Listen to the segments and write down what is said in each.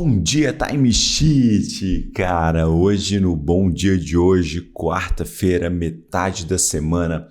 Bom dia, Time Sheet! Cara, hoje no bom dia de hoje, quarta-feira, metade da semana,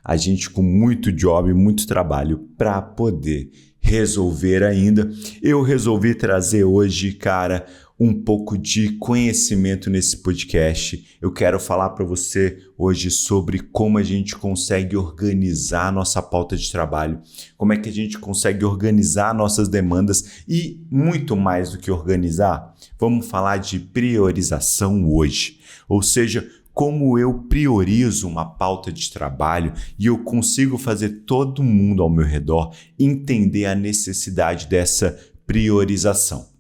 a gente com muito job, muito trabalho para poder resolver ainda. Eu resolvi trazer hoje, cara, um pouco de conhecimento nesse podcast. Eu quero falar para você hoje sobre como a gente consegue organizar a nossa pauta de trabalho, como é que a gente consegue organizar nossas demandas e muito mais do que organizar, vamos falar de priorização hoje. Ou seja, como eu priorizo uma pauta de trabalho e eu consigo fazer todo mundo ao meu redor entender a necessidade dessa priorização.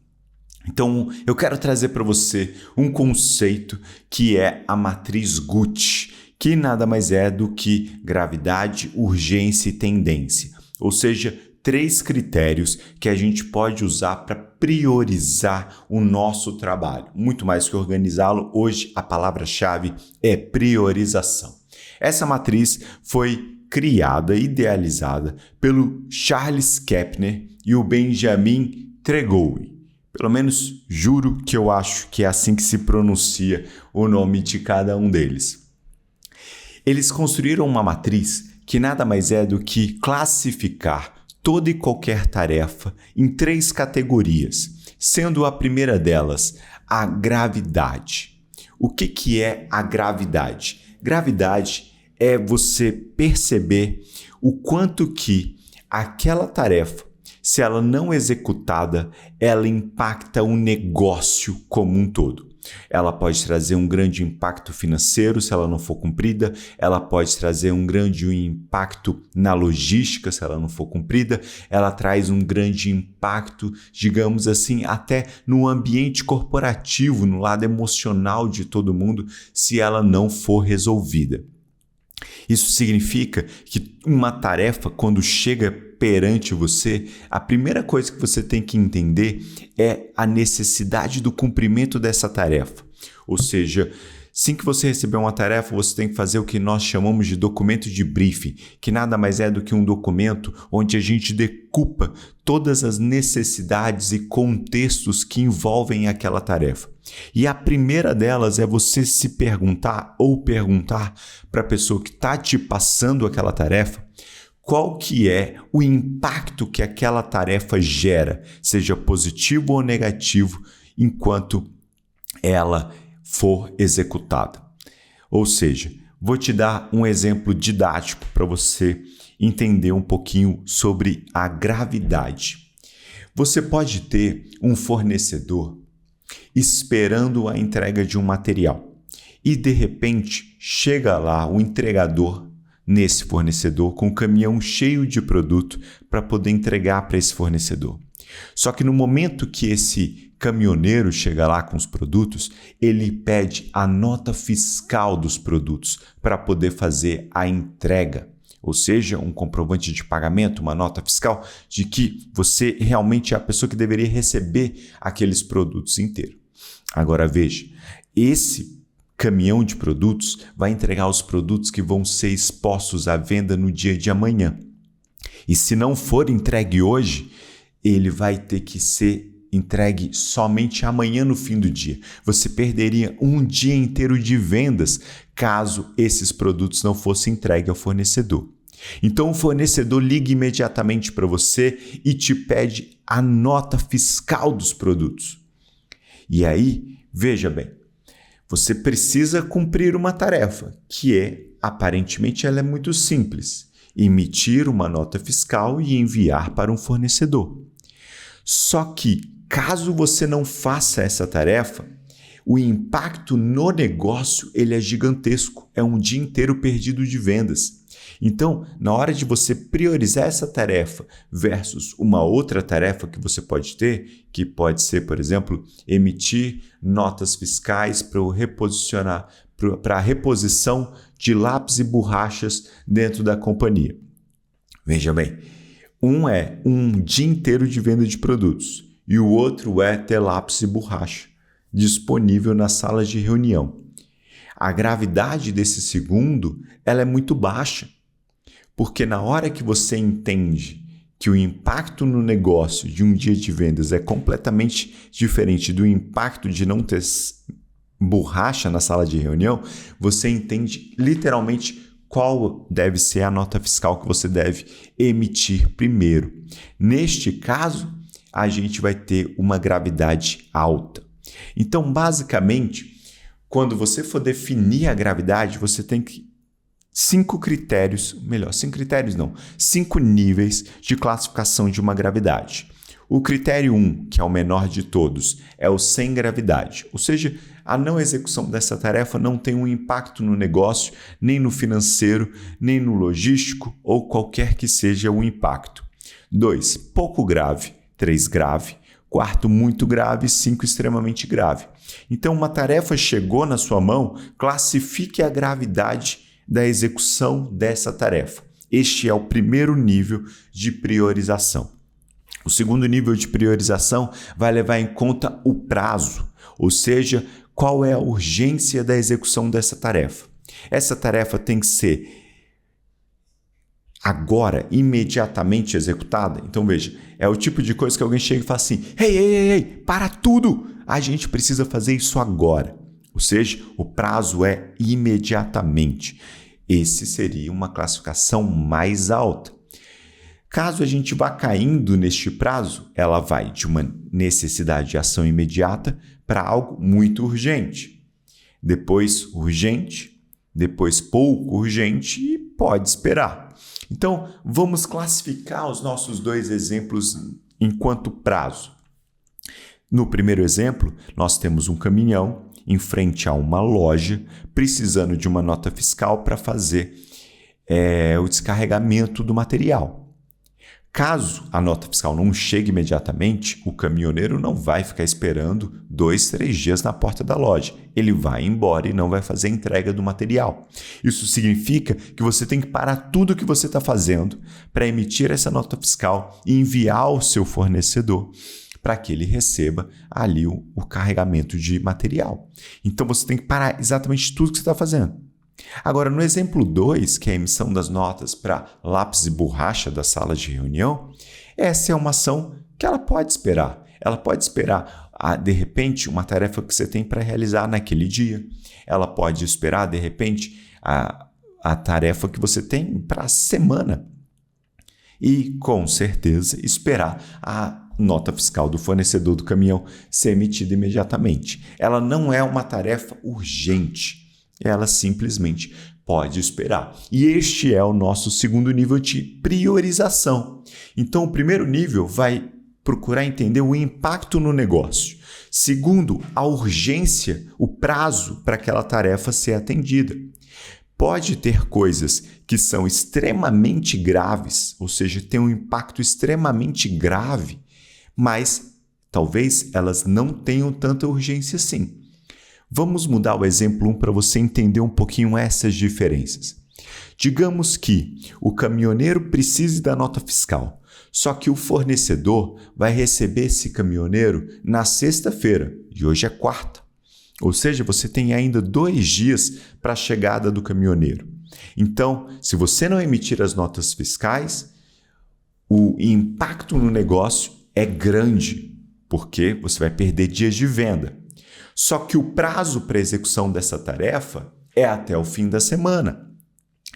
Então, eu quero trazer para você um conceito que é a matriz Gucci, que nada mais é do que gravidade, urgência e tendência. Ou seja, 3 critérios que a gente pode usar para priorizar o nosso trabalho. Muito mais que organizá-lo, hoje a palavra-chave é priorização. Essa matriz foi criada, idealizada pelo Charles Kapner e o Benjamin Tregouin. Pelo menos juro que eu acho que é assim que se pronuncia o nome de cada um deles. Eles construíram uma matriz que nada mais é do que classificar toda e qualquer tarefa em 3 categorias, sendo a primeira delas a gravidade. O que é a gravidade? Gravidade é você perceber o quanto que aquela tarefa, se ela não executada, ela impacta o negócio como um todo. Ela pode trazer um grande impacto financeiro se ela não for cumprida, ela pode trazer um grande impacto na logística se ela não for cumprida, ela traz um grande impacto, digamos assim, até no ambiente corporativo, no lado emocional de todo mundo, se ela não for resolvida. Isso significa que uma tarefa, quando chega perante você, a primeira coisa que você tem que entender é a necessidade do cumprimento dessa tarefa. Ou seja, assim que você receber uma tarefa, você tem que fazer o que nós chamamos de documento de briefing, que nada mais é do que um documento onde a gente decupa todas as necessidades e contextos que envolvem aquela tarefa. E a primeira delas é você se perguntar ou perguntar para a pessoa que está te passando aquela tarefa qual que é o impacto que aquela tarefa gera, seja positivo ou negativo, enquanto ela for executada. Ou seja, vou te dar um exemplo didático para você entender um pouquinho sobre a gravidade. Você pode ter um fornecedor esperando a entrega de um material e, de repente, chega lá o entregador nesse fornecedor com um caminhão cheio de produto para poder entregar para esse fornecedor. Só que no momento que esse caminhoneiro chega lá com os produtos, ele pede a nota fiscal dos produtos para poder fazer a entrega. Ou seja, um comprovante de pagamento, uma nota fiscal de que você realmente é a pessoa que deveria receber aqueles produtos inteiros. Agora veja, esse caminhão de produtos vai entregar os produtos que vão ser expostos à venda no dia de amanhã. E se não for entregue hoje, ele vai ter que ser entregue somente amanhã no fim do dia. Você perderia um dia inteiro de vendas caso esses produtos não fossem entregues ao fornecedor. Então o fornecedor liga imediatamente para você e te pede a nota fiscal dos produtos. E aí, veja bem, você precisa cumprir uma tarefa, que aparentemente ela é muito simples, emitir uma nota fiscal e enviar para um fornecedor. Só que, caso você não faça essa tarefa, o impacto no negócio ele é gigantesco, é um dia inteiro perdido de vendas. Então, na hora de você priorizar essa tarefa versus uma outra tarefa que você pode ter, que pode ser, por exemplo, emitir notas fiscais para a reposição de lápis e borrachas dentro da companhia. Veja bem, um é um dia inteiro de venda de produtos e o outro é ter lápis e borracha disponível na sala de reunião. A gravidade desse segundo ela é muito baixa. Porque na hora que você entende que o impacto no negócio de um dia de vendas é completamente diferente do impacto de não ter borracha na sala de reunião, você entende literalmente qual deve ser a nota fiscal que você deve emitir primeiro. Neste caso, a gente vai ter uma gravidade alta. Então, basicamente, quando você for definir a gravidade, você tem 5 níveis de classificação de uma gravidade. O critério 1, que é o menor de todos, é o sem gravidade, ou seja, a não execução dessa tarefa não tem um impacto no negócio, nem no financeiro, nem no logístico ou qualquer que seja o impacto. 2, pouco grave. 3, grave. 4, muito grave. 5, extremamente grave. Então, uma tarefa chegou na sua mão, classifique a gravidade da execução dessa tarefa. Este é o primeiro nível de priorização. O segundo nível de priorização vai levar em conta o prazo, ou seja, qual é a urgência da execução dessa tarefa. Essa tarefa tem que ser agora, imediatamente executada. Então, veja, é o tipo de coisa que alguém chega e fala assim: ei, para tudo! A gente precisa fazer isso agora. Ou seja, o prazo é imediatamente. Esse seria uma classificação mais alta. Caso a gente vá caindo neste prazo, ela vai de uma necessidade de ação imediata para algo muito urgente. Depois urgente, depois pouco urgente e pode esperar. Então, vamos classificar os nossos 2 exemplos enquanto prazo. No primeiro exemplo, nós temos um caminhão em frente a uma loja, precisando de uma nota fiscal para fazer o descarregamento do material. Caso a nota fiscal não chegue imediatamente, o caminhoneiro não vai ficar esperando 2, 3 dias na porta da loja. Ele vai embora e não vai fazer a entrega do material. Isso significa que você tem que parar tudo o que você está fazendo para emitir essa nota fiscal e enviar ao seu fornecedor para que ele receba ali o carregamento de material. Então, você tem que parar exatamente tudo que você está fazendo. Agora, no exemplo 2, que é a emissão das notas para lápis e borracha da sala de reunião, essa é uma ação que ela pode esperar. Ela pode esperar, de repente, uma tarefa que você tem para realizar naquele dia. Ela pode esperar, de repente, a tarefa que você tem para a semana. E, com certeza, esperar a nota fiscal do fornecedor do caminhão ser emitida imediatamente. Ela não é uma tarefa urgente. Ela simplesmente pode esperar. E este é o nosso segundo nível de priorização. Então, o primeiro nível vai procurar entender o impacto no negócio. Segundo, a urgência, o prazo para aquela tarefa ser atendida. Pode ter coisas que são extremamente graves, ou seja, tem um impacto extremamente grave, mas talvez elas não tenham tanta urgência assim. Vamos mudar o exemplo 1 para você entender um pouquinho essas diferenças. Digamos que o caminhoneiro precise da nota fiscal, só que o fornecedor vai receber esse caminhoneiro na sexta-feira, e hoje é quarta. Ou seja, você tem ainda 2 dias para a chegada do caminhoneiro. Então, se você não emitir as notas fiscais, o impacto no negócio é grande, porque você vai perder dias de venda. Só que o prazo para execução dessa tarefa é até o fim da semana.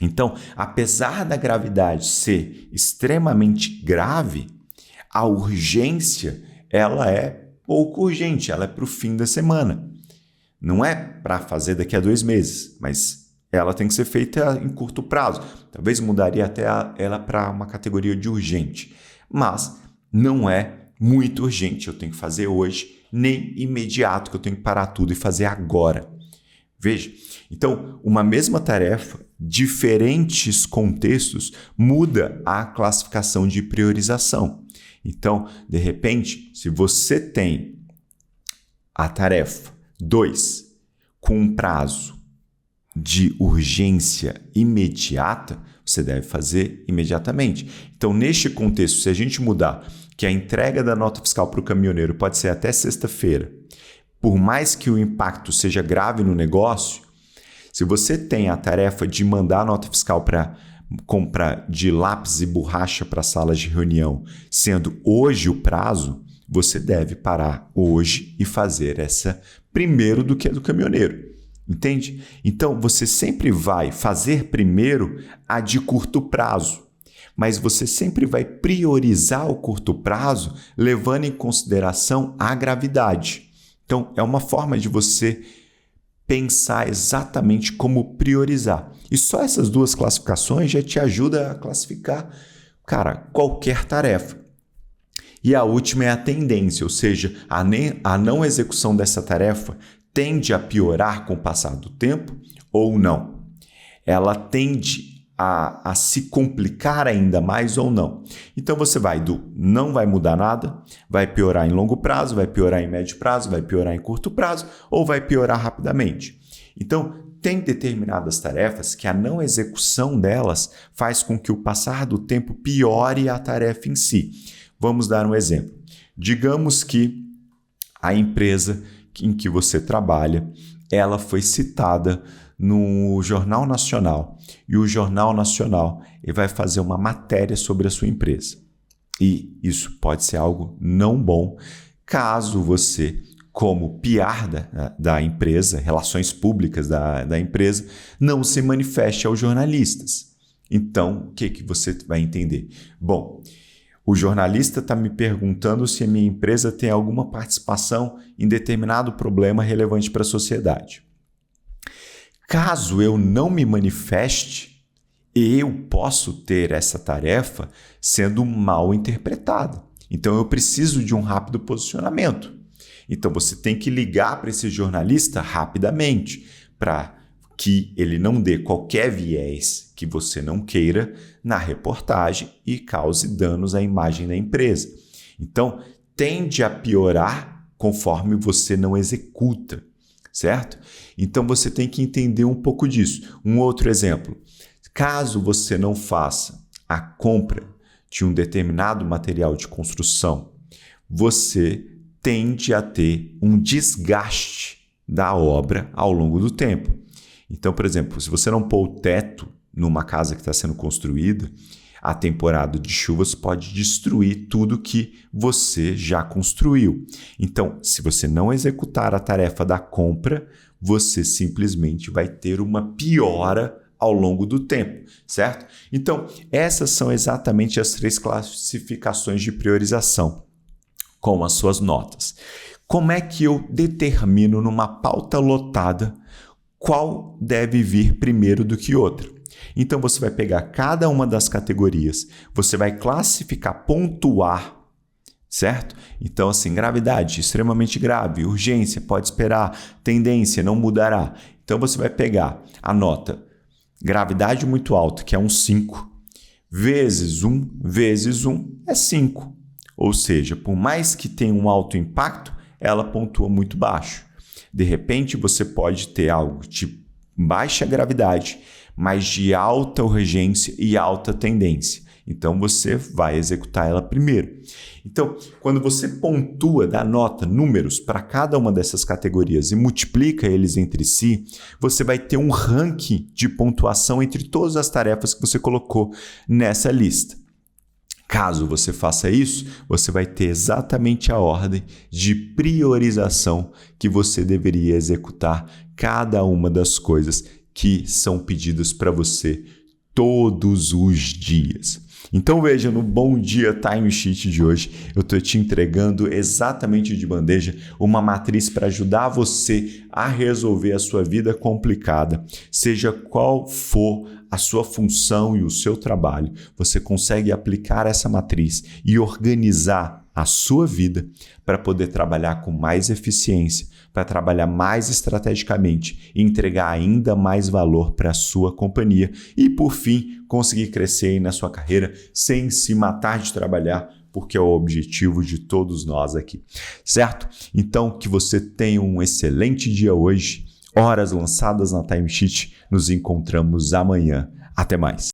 Então, apesar da gravidade ser extremamente grave, a urgência ela é pouco urgente, ela é para o fim da semana. Não é para fazer daqui a 2 meses, mas ela tem que ser feita em curto prazo. Talvez mudaria até ela para uma categoria de urgente, mas não é muito urgente, eu tenho que fazer hoje, nem imediato, que eu tenho que parar tudo e fazer agora. Veja, então, uma mesma tarefa, diferentes contextos, muda a classificação de priorização. Então, de repente, se você tem a tarefa 2 com um prazo de urgência imediata, você deve fazer imediatamente. Então, neste contexto, se a gente mudar que a entrega da nota fiscal para o caminhoneiro pode ser até sexta-feira, por mais que o impacto seja grave no negócio, se você tem a tarefa de mandar a nota fiscal para compra de lápis e borracha para salas de reunião, sendo hoje o prazo, você deve parar hoje e fazer essa primeiro do que a do caminhoneiro. Entende? Então, você sempre vai fazer primeiro a de curto prazo, mas você sempre vai priorizar o curto prazo levando em consideração a gravidade. Então, é uma forma de você pensar exatamente como priorizar. E só essas duas classificações já te ajuda a classificar, qualquer tarefa. E a última é a tendência, ou seja, a não execução dessa tarefa tende a piorar com o passar do tempo ou não. Ela tende a se complicar ainda mais ou não. Então você vai do não vai mudar nada, vai piorar em longo prazo, vai piorar em médio prazo, vai piorar em curto prazo ou vai piorar rapidamente. Então, tem determinadas tarefas que a não execução delas faz com que o passar do tempo piore a tarefa em si. Vamos dar um exemplo. Digamos que a empresa em que você trabalha, ela foi citada no Jornal Nacional e o Jornal Nacional vai fazer uma matéria sobre a sua empresa. E isso pode ser algo não bom caso você, como PR da empresa, relações públicas da empresa, não se manifeste aos jornalistas. Então, o que você vai entender? Bom, o jornalista está me perguntando se a minha empresa tem alguma participação em determinado problema relevante para a sociedade. Caso eu não me manifeste, eu posso ter essa tarefa sendo mal interpretada. Então, eu preciso de um rápido posicionamento. Então, você tem que ligar para esse jornalista rapidamente para que ele não dê qualquer viés que você não queira na reportagem e cause danos à imagem da empresa. Então, tende a piorar conforme você não executa, certo? Então, você tem que entender um pouco disso. Um outro exemplo, caso você não faça a compra de um determinado material de construção, você tende a ter um desgaste da obra ao longo do tempo. Então, por exemplo, se você não pôr o teto numa casa que está sendo construída, a temporada de chuvas pode destruir tudo que você já construiu. Então, se você não executar a tarefa da compra, você simplesmente vai ter uma piora ao longo do tempo, certo? Então, essas são exatamente as 3 classificações de priorização, com as suas notas. Como é que eu determino numa pauta lotada qual deve vir primeiro do que outra? Então, você vai pegar cada uma das categorias, você vai classificar, pontuar, certo? Então, assim, gravidade, extremamente grave, urgência, pode esperar, tendência, não mudará. Então, você vai pegar a nota gravidade muito alta, que é um 5, vezes 1 é 5. Ou seja, por mais que tenha um alto impacto, ela pontua muito baixo. De repente, você pode ter algo de baixa gravidade, mas de alta urgência e alta tendência. Então, você vai executar ela primeiro. Então, quando você pontua, dá nota, números para cada uma dessas categorias e multiplica eles entre si, você vai ter um ranking de pontuação entre todas as tarefas que você colocou nessa lista. Caso você faça isso, você vai ter exatamente a ordem de priorização que você deveria executar cada uma das coisas que são pedidas para você todos os dias. Então veja, no Bom Dia Time Sheet de hoje, eu estou te entregando exatamente de bandeja uma matriz para ajudar você a resolver a sua vida complicada, seja qual for a sua função e o seu trabalho. Você consegue aplicar essa matriz e organizar a sua vida para poder trabalhar com mais eficiência, para trabalhar mais estrategicamente e entregar ainda mais valor para a sua companhia e, por fim, conseguir crescer aí na sua carreira sem se matar de trabalhar, porque é o objetivo de todos nós aqui, certo? Então, que você tenha um excelente dia hoje, horas lançadas na Time Sheet. Nos encontramos amanhã. Até mais.